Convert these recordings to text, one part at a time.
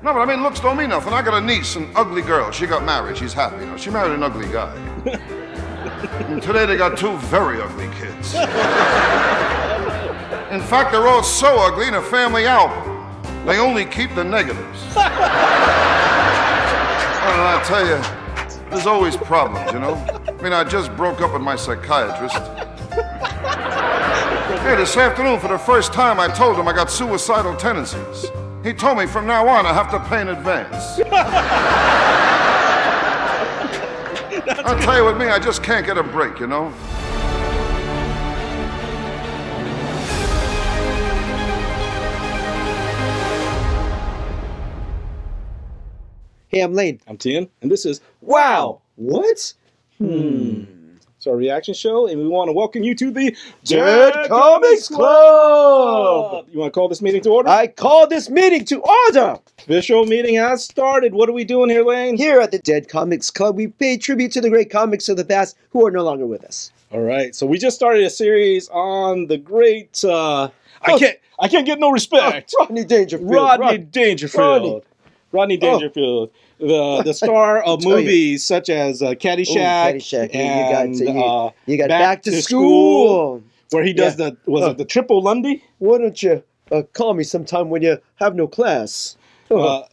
No, but I mean, looks don't mean nothing. I got a niece, an ugly girl. She got married. She's happy, you know. She married an ugly guy. And today they got 2 very ugly kids. In fact, they're all so ugly in a family album, they only keep the negatives. Well, I'll tell you, there's always problems, you know? I mean, I just broke up with my psychiatrist. Hey, this afternoon, for the first time, I told him I got suicidal tendencies. He told me from now on I have to pay in advance. I'll tell you, with me, I just can't get a break, you know? Hey, I'm Layne. I'm Thien, and this is Wow! What? It's our reaction show, and we want to welcome you to the Dead Comics Club! You want to call this meeting to order? I call this meeting to order! Official meeting has started. What are we doing here, Layne? Here at the Dead Comics Club, we pay tribute to the great comics of the past who are no longer with us. All right, so we just started a series on the great, I can't get no respect. Rodney Dangerfield. Rodney Dangerfield. Rodney Dangerfield. The star of movies such as Caddyshack, Caddyshack. And you got Back to School, where he does it the Triple Lundy? Why don't you call me sometime when you have no class? What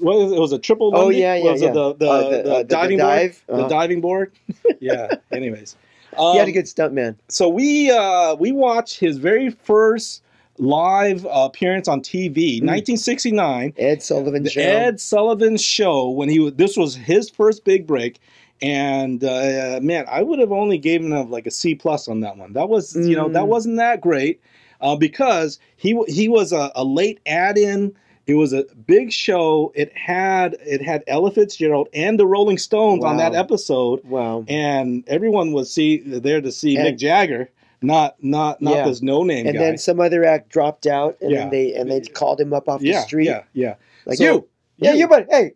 is it? Was it Triple Lundy? Oh, yeah. The diving board? The diving board? Yeah, anyways. He had a good stunt, man. So we watched his very first live appearance on TV, 1969. Ed Sullivan Show. Ed Sullivan Show, when this was his first big break. And man, I would have only given him like a C+ on that one. That was, you know, that wasn't that great because he was a late add-in. It was a big show. It had Ella Fitzgerald and the Rolling Stones on that episode. Wow! And everyone was there to see Mick Jagger, not this no-name guy. And then some other act dropped out, and then they called him up off the street. Like so, you, buddy. Hey,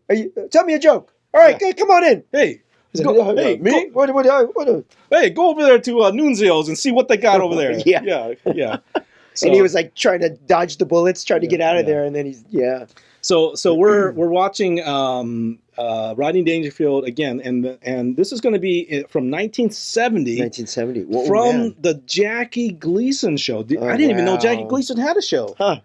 tell me a joke. All right, come on in. Hey. Hey, me? What? Hey, go over there to Nunzio's and see what they got over there. Yeah. So, and he was like trying to dodge the bullets, trying to get out of there, and then he's So we're watching Rodney Dangerfield again, and this is going to be from 1970. 1970. From the Jackie Gleason Show. I didn't even know Jackie Gleason had a show. Huh?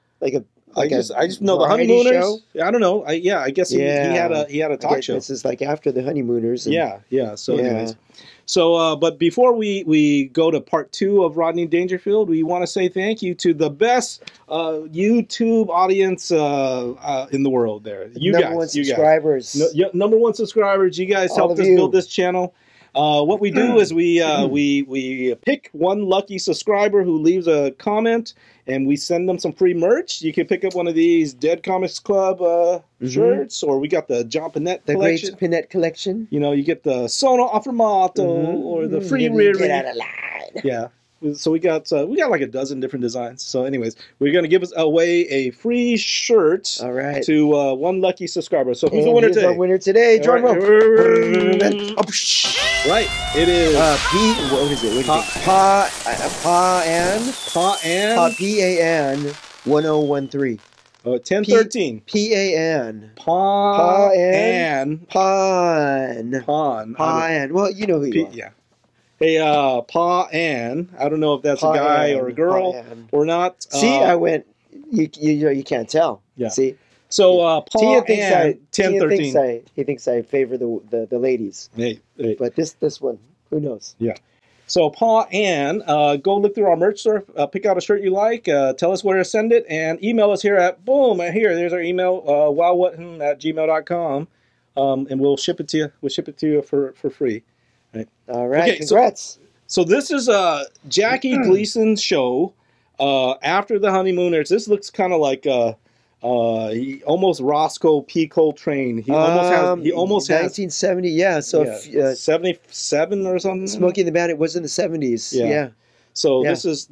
I just know the Honeymooners. Show? I don't know. I guess he had a talk show. This is like after the Honeymooners. And, So anyways. So, but before we go to part 2 of Rodney Dangerfield, we want to say thank you to the best YouTube audience in the world there. Number one subscribers. Number 1 subscribers. You guys helped us build this channel. What we do is we pick one lucky subscriber who leaves a comment, and we send them some free merch. You can pick up one of these Dead Comics Club shirts, or we got the John Pinette collection. The Great Pinette collection. You know, you get the Sono Affermato or the Free Riri. Get out of line. Yeah. So we got like a dozen different designs. So anyways, we're going to give away a free shirt to one lucky subscriber. So who's the winner today? Our winner today. Drum roll. Right. It is what is it? P-A-N 1013. 1013. P-A-N. Pawn. Well, you know who you are. Yeah. Hey, Pa Ann. I don't know if that's a guy or a girl or not. See, I went. You can't tell. Yeah. See. So Pa Ann. 1013. He thinks I favor the ladies. Hey. But this one, who knows? Yeah. So Paw Ann, go look through our merch store, pick out a shirt you like, tell us where to send it, and email us here at there's our email, wowwhatin@gmail.com, and we'll ship it to you. We'll ship it to you for free. Right. All right, okay, congrats. So this is Jackie Gleason Show after the Honeymooners. This looks kind of like he almost Roscoe P. Coltrane. He almost has 1970. Yeah, so 77 or something. Smokey and the Bandit was in the 70s. Yeah. So this is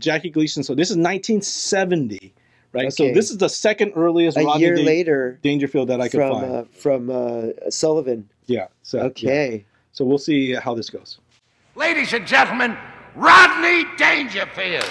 Jackie Gleason. So this is 1970, right? Okay. So this is the second earliest Rodney year later Dangerfield that I could find from Sullivan. Yeah. So okay. Yeah. So we'll see how this goes. Ladies and gentlemen, Rodney Dangerfield.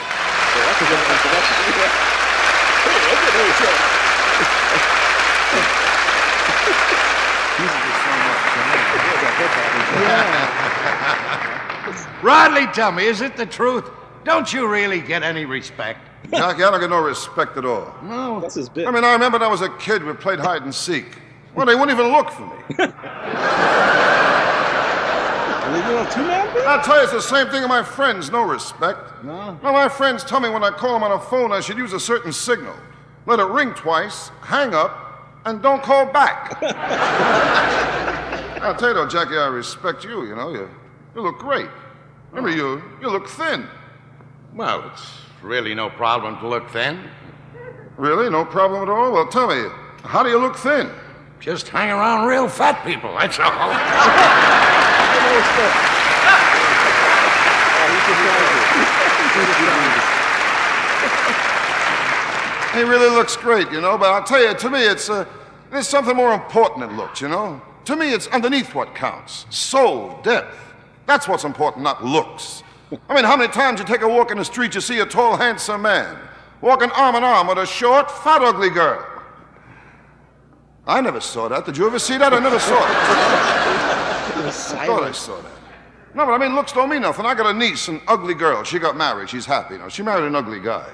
Rodney, tell me, is it the truth? Don't you really get any respect? Jackie, I don't get no respect at all. No. That's his bit. I mean, I remember when I was a kid, we played hide and seek. Well, they wouldn't even look for me. I'll tell you, it's the same thing with my friends, no respect. No? Well, my friends tell me when I call them on the phone, I should use a certain signal. Let it ring twice, hang up, and don't call back. I'll tell you though, Jackie, I respect you, you know. You look great. Remember, you look thin. Well, it's really no problem to look thin. Really? No problem at all? Well, tell me, how do you look thin? Just hang around real fat people, that's all. He really looks great, you know, but I'll tell you, to me, there's something more important than looks, you know? To me, it's underneath what counts. Soul, depth. That's what's important, not looks. I mean, how many times you take a walk in the street, you see a tall, handsome man walking arm in arm with a short, fat, ugly girl. I never saw that. Did you ever see that? I never saw it. I thought I saw that. No, but I mean, looks don't mean nothing. I got a niece, an ugly girl. She got married. She's happy now. She married an ugly guy.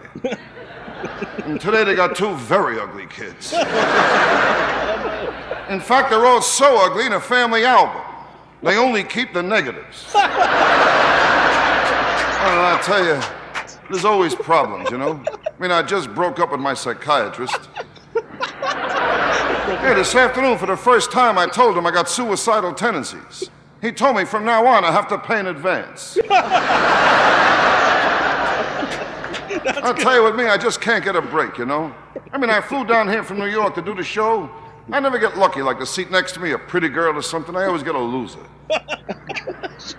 And today they got two very ugly kids. In fact, they're all so ugly in a family album. They only keep the negatives. Well, I'll tell you, there's always problems, you know? I mean, I just broke up with my psychiatrist. Yeah, this afternoon, for the first time, I told him I got suicidal tendencies. He told me from now on I have to pay in advance. I'll tell you, with me, I just can't get a break, you know? I mean, I flew down here from New York to do the show. I never get lucky, like the seat next to me, a pretty girl or something. I always get a loser. I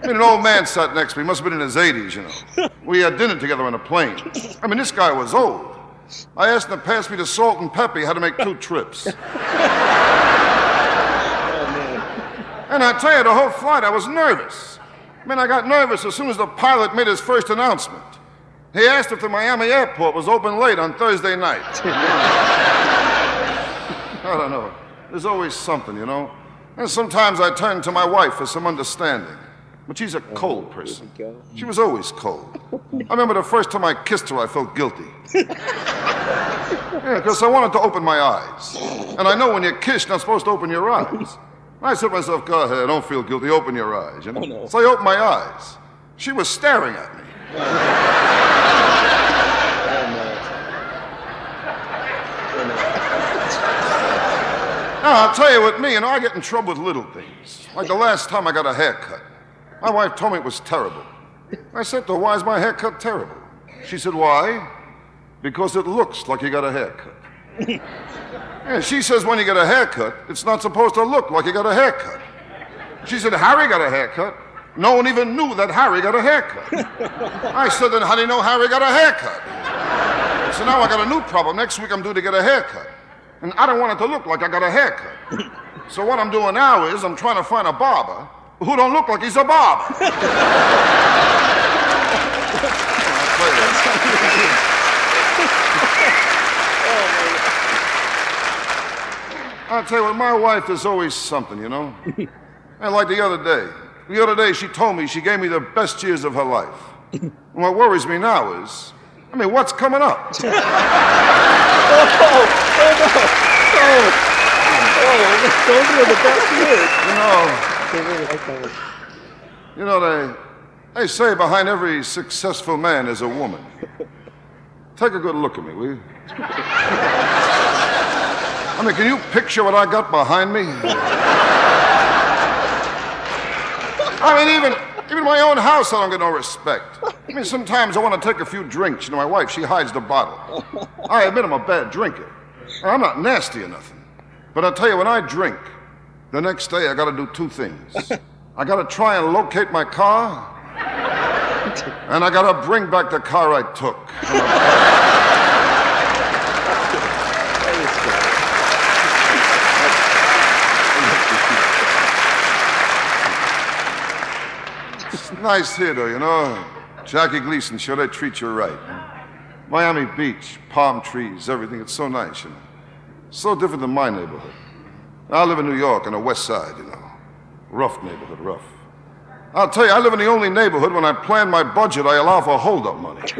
mean, an old man sat next to me. He must have been in his 80s, you know. We had dinner together on a plane. I mean, this guy was old. I asked him to pass me the salt and pepper. He had to make 2 trips. And I tell you, the whole flight, I was nervous. I mean, I got nervous as soon as the pilot made his first announcement. He asked if the Miami airport was open late on Thursday night. I don't know. There's always something, you know. And sometimes I turn to my wife for some understanding. But she's a cold person. She was always cold. I remember the first time I kissed her, I felt guilty. Yeah, because I wanted to open my eyes. And I know when you kiss, you're not supposed to open your eyes. I said to myself, go ahead, don't feel guilty, open your eyes, you know? Oh, no. So I opened my eyes. She was staring at me. Now, I'll tell you, with me, you know, I get in trouble with little things. Like the last time I got a haircut. My wife told me it was terrible. I said to her, why is my haircut terrible? She said, why? Because it looks like you got a haircut. And she says when you get a haircut, it's not supposed to look like you got a haircut. She said, Harry got a haircut. No one even knew that Harry got a haircut. I said, then how do you know Harry got a haircut? So now I got a new problem. Next week I'm due to get a haircut. And I don't want it to look like I got a haircut. So what I'm doing now is I'm trying to find a barber who don't look like he's a barber. I'll tell you what, my wife is always something, you know? And like the other day she told me she gave me the best years of her life. And what worries me now is, I mean, what's coming up? Those were the best years. You know, they say behind every successful man is a woman. Take a good look at me, will you? I mean, can you picture what I got behind me? I mean, even my own house, I don't get no respect. I mean, sometimes I want to take a few drinks. You know, my wife, she hides the bottle. I admit I'm a bad drinker. I'm not nasty or nothing. But I'll tell you, when I drink, the next day I got to do 2 things. I got to try and locate my car, and I got to bring back the car I took. It's nice here, though, you know. Jackie Gleason Show, they treat you right. Miami Beach, palm trees, everything. It's so nice, you know. So different than my neighborhood. I live in New York on the west side, you know. Rough neighborhood, rough. I'll tell you, I live in the only neighborhood when I plan my budget, I allow for hold-up money. It's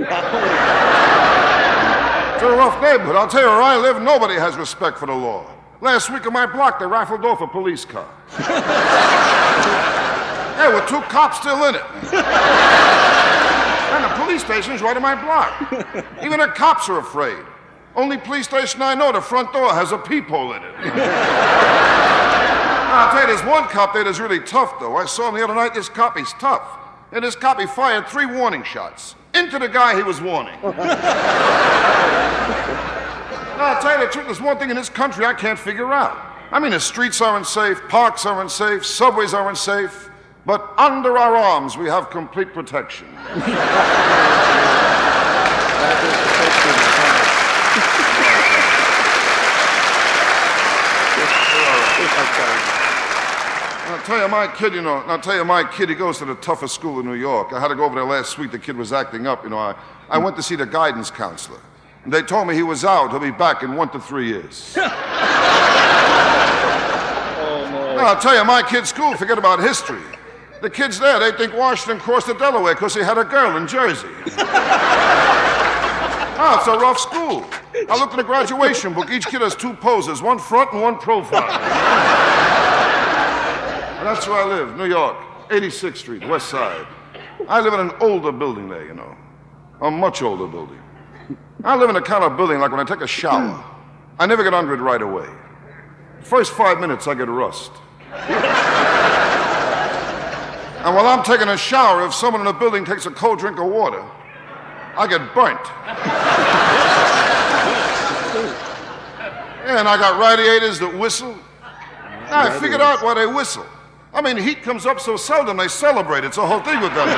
a rough neighborhood. I'll tell you, where I live, nobody has respect for the law. Last week on my block, they rifled off a police car. There were 2 cops still in it. And the police station's right on my block. Even the cops are afraid. Only police station I know, the front door has a peephole in it. I'll tell you, there's one cop there that's really tough, though. I saw him the other night. This cop, he's tough. And this cop, he fired 3 warning shots into the guy he was warning. Now, I'll tell you the truth, there's one thing in this country I can't figure out. I mean, the streets are unsafe, parks are unsafe, subways are unsafe, but under our arms we have complete protection. I'll tell you, my kid, he goes to the toughest school in New York. I had to go over there last week. The kid was acting up. I went to see the guidance counselor. And they told me he was out. He'll be back in 1 to 3 years. Oh, no. Now, I'll tell you, my kid's school, forget about history. The kids there, they think Washington crossed the Delaware because he had a girl in Jersey. Oh, it's a rough school. I looked at the graduation book. Each kid has 2 poses, 1 front and 1 profile. And that's where I live, New York, 86th Street, West Side. I live in an older building there, a much older building. I live in the kind of building like when I take a shower, I never get under it right away. First 5 minutes, I get rust. And while I'm taking a shower, if someone in the building takes a cold drink of water, I get burnt. Yeah, and I got radiators that whistle. Now, I figured out why they whistle. I mean, heat comes up so seldom, they celebrate. It's a whole thing with them.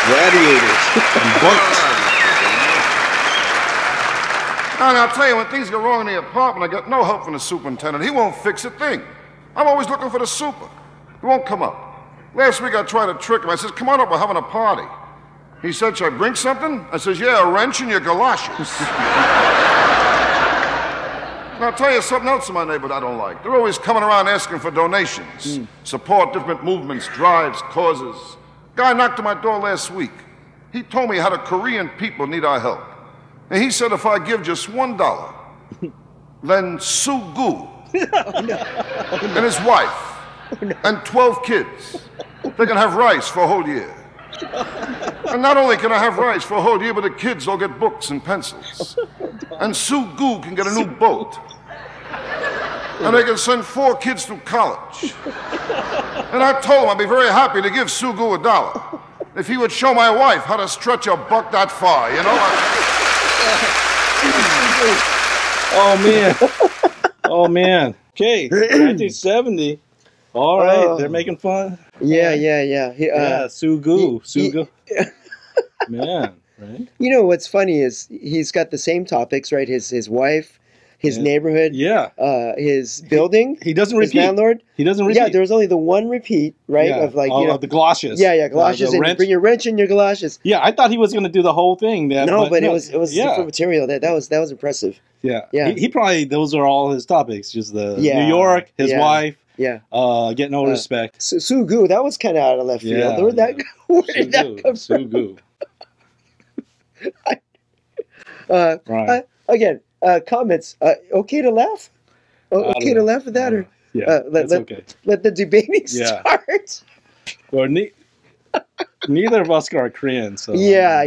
Radiators and bunks. And I'll tell you, when things go wrong in the apartment, I get no help from the superintendent. He won't fix a thing. I'm always looking for the super. He won't come up. Last week I tried to trick him. I said, come on up, we're having a party. He said, should I bring something? I says, yeah, a wrench in your galoshes. And I'll tell you something else in my neighborhood I don't like. They're always coming around asking for donations, support different movements, drives, causes. Guy knocked on my door last week. He told me how the Korean people need our help. And he said if I give just $1, then Sugu and his wife and 12 kids, they can have rice for a whole year. And not only can I have rice for a whole year, but the kids all get books and pencils. And Sugu can get a new boat. And they can send 4 kids to college. And I told him I'd be very happy to give Sugu $1 if he would show my wife how to stretch a buck that far, Oh, man. Oh, man. Okay, 1970. All right, they're making fun. Yeah. Sugu. Man, right? You know what's funny is he's got the same topics, right? His wife, his neighborhood, his building. He doesn't his repeat. Landlord. He doesn't repeat. Yeah, there was only the one repeat, right? Yeah. Of the galoshes. Yeah, galoshes. And bring your wrench in your galoshes. Yeah, I thought he was going to do the whole thing. It was different material. That was impressive. Yeah. Yeah. He probably, those are all his topics. Just the New York, his wife. Yeah. Get no respect. Sugu, that was kind of out of left field. Yeah, Where did that come from? Sugu. Right. Again, comments. Okay to laugh? Okay to laugh at that? Or okay. Let the debating start. Well, neither of us are Korean, so yeah.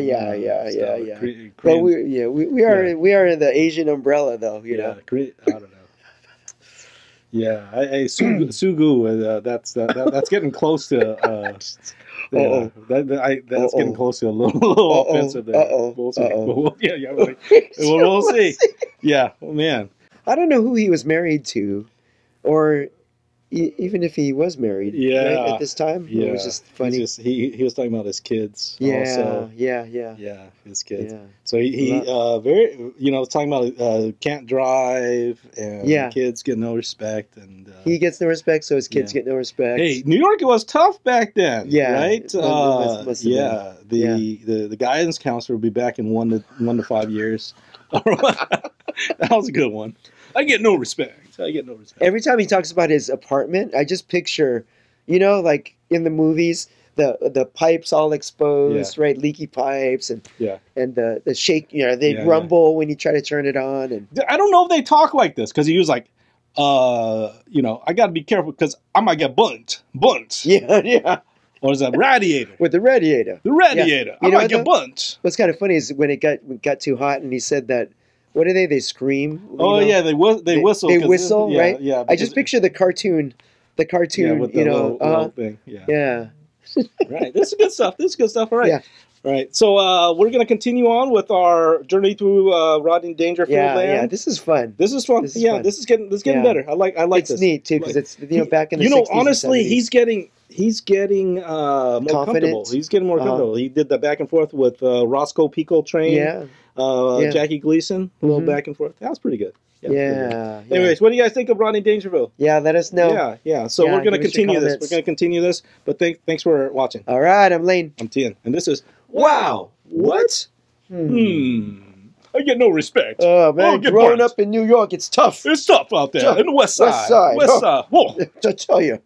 Well, we are in the Asian umbrella, though. You know. I don't know. Yeah, Sugu. That's getting close to. That's getting close to a little offensive there. We'll see. We'll see. Yeah, man. I don't know who he was married to, or even if he was married. Right, at this time. Yeah, it was just funny. He was talking about his kids. Yeah, also. Yeah, his kids. Yeah. So he very talking about can't drive and kids get no respect and he gets no respect, so his kids get no respect. Hey, New York was tough back then. Yeah, right. The guidance counselor will be back in 1 to 5 years. That was a good one. I get no respect. I get no respect. Every time he talks about his apartment, I just picture, like in the movies, the pipes all exposed, right? Leaky pipes and the shake. They rumble when you try to turn it on. And I don't know if they talk like this because he was like, I got to be careful because I might get burnt. Yeah. Or is that radiator? With the radiator. The radiator. Yeah. I might get burnt. What's kind of funny is when it got too hot and he said that. What are they? They scream. Yeah, they whistle. They whistle, right? Yeah. I just picture the cartoon. The cartoon, with the little thing. Yeah. Right. This is good stuff. All right. Yeah. All right. So we're going to continue on with our journey through Rodney Dangerfield land. Yeah. This is fun. This is fun. Fun. This is getting better. I like it's this. It's neat too because it's back in the 60s honestly, and 70s. he's getting more comfortable. He's getting more comfortable. He did the back and forth with Roscoe Pico Train. Jackie Gleason, a little back and forth. That was pretty good. Yeah. Anyways, what do you guys think of Rodney Dangerfield? Yeah, let us know. Yeah. So we're going to continue this. But thanks for watching. All right, I'm Layne. I'm Thien. And this is Wow. What? I get no respect. Oh, man, growing up in New York, it's tough. It's tough out there. In the West Side. West Side. Whoa. I tell you.